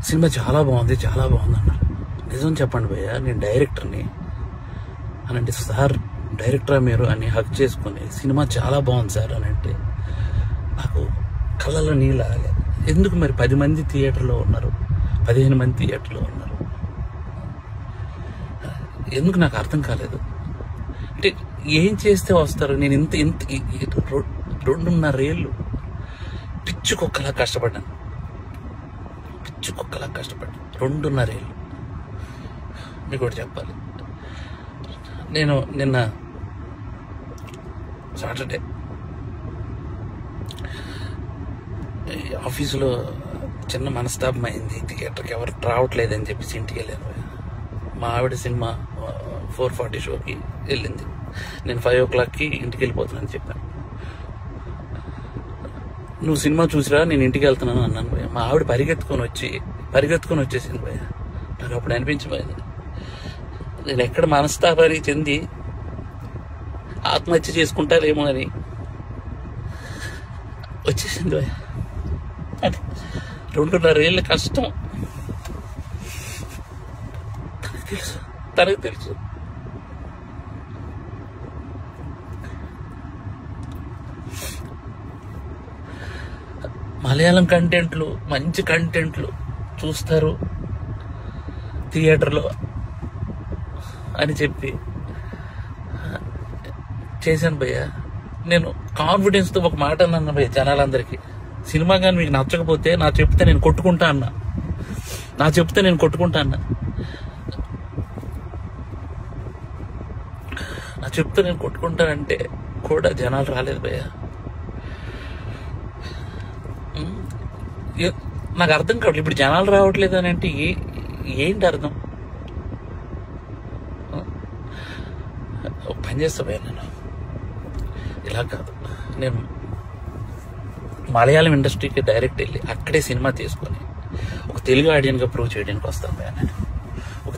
Cinema చాలా బాగుంది అన్నారు. నిజం చెప్పండి భయ్య, నేను డైరెక్టర్ని అని అంటే, సార్ డైరెక్టరా మీరు అని హక్ చేసుకుని సినిమా చాలా బాగుంది సార్ అని అంటే నాకు కళ్ళలో నీళ్ళు ఆగలేదు. ఎందుకు మరి 10 మంది థియేటర్లో ఉన్నారు, 15 మంది థియేటర్లో ఉన్నారు, ఎందుకు నాకు అర్థం కాలేదు. అంటే ఏం చేస్తే వస్తారు? నేను ఇంత 2.5 ఏళ్ళు పిచ్చుకొక్కలా కష్టపడ్డాను, 2.5 ఏళ్ళు. మీకు ఒకటి చెప్పాలి, నేను నిన్న సాటర్డే ఆఫీసులో చిన్న మనస్తాపం అయింది. థియేటర్కి ఎవరు రావట్లేదని చెప్పేసి ఇంటికి వెళ్ళాను. మా ఆవిడ సినిమా 4:40 షోకి వెళ్ళింది. నేను 5 o'clockకి ఇంటికి వెళ్ళిపోతున్నానని చెప్పాను. నువ్వు సినిమా చూసిరా, నేను ఇంటికి వెళ్తున్నాను అన్నాను భయ్య. మా ఆవిడ పరిగెత్తుకొని వచ్చేసింది భయ్య. నాకు అప్పుడు అనిపించిపోయింది, నేను ఎక్కడ మనస్తాపానికి చెంది ఆత్మహత్య చేసుకుంటారేమో అని వచ్చేసింది భయ్య. అది 2.5 ఏళ్ళ కష్టం తనకు తెలుసు. మలయాళం కంటెంట్లు, మంచి కంటెంట్లు చూస్తారు థియేటర్లో అని చెప్పి చేశాను భయ్య. నేను కాన్ఫిడెన్స్తో ఒక మాట అన్నాను భయ్య జనాలందరికీ, సినిమా కానీ మీకు నచ్చకపోతే నా చెప్తే నేను కొట్టుకుంటా అన్నా. నేను కొట్టుకుంటానంటే కూడా జనాలు రాలేదు భయ్య. నాకు అర్థం కావట్లేదు, ఇప్పుడు జనాలు రావట్లేదు అని అంటే ఏంటి అర్థం? ఒక పని చేస్తా భయ్య, నేను ఇలా కాదు, నేను మలయాళం ఇండస్ట్రీకి డైరెక్ట్ వెళ్ళి అక్కడే సినిమా తీసుకొని ఒక తెలుగు ఆడియన్గా ప్రూవ్ చేయడానికి వస్తాను భయ్య. నేను ఒక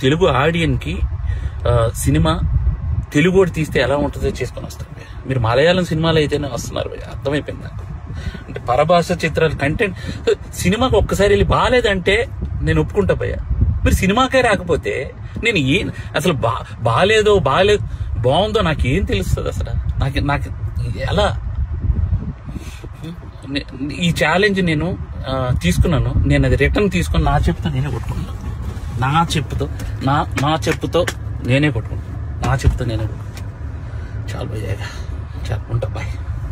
తెలుగు ఆడియన్కి సినిమా తెలుగు తీస్తే ఎలా ఉంటుందో చేసుకొని వస్తాను భయ్య. మీరు మలయాళం సినిమాలు అయితేనే వస్తున్నారు భయ్య, అర్థమైపోయింది నాకు. అంటే పరభాష చిత్రాలు కంటెంట్ సినిమాకి ఒక్కసారి వెళ్ళి బాగాలేదంటే నేను ఒప్పుకుంటా భయ్య. మీరు సినిమాకే రాకపోతే నేను అసలు బాగాలేదు బాగుందో నాకేం తెలుస్తుంది అసలు? నాకు ఎలా ఈ ఛాలెంజ్ నేను తీసుకున్నాను. నేను అది రిటర్న్ తీసుకొని నా చెప్పుతో నేనే కొట్టుకుంటాను. నా చెప్పుతో నేనే కొట్టుకుంటాను. చాలు భయ్య, చాలు ఉంటా బాయ్.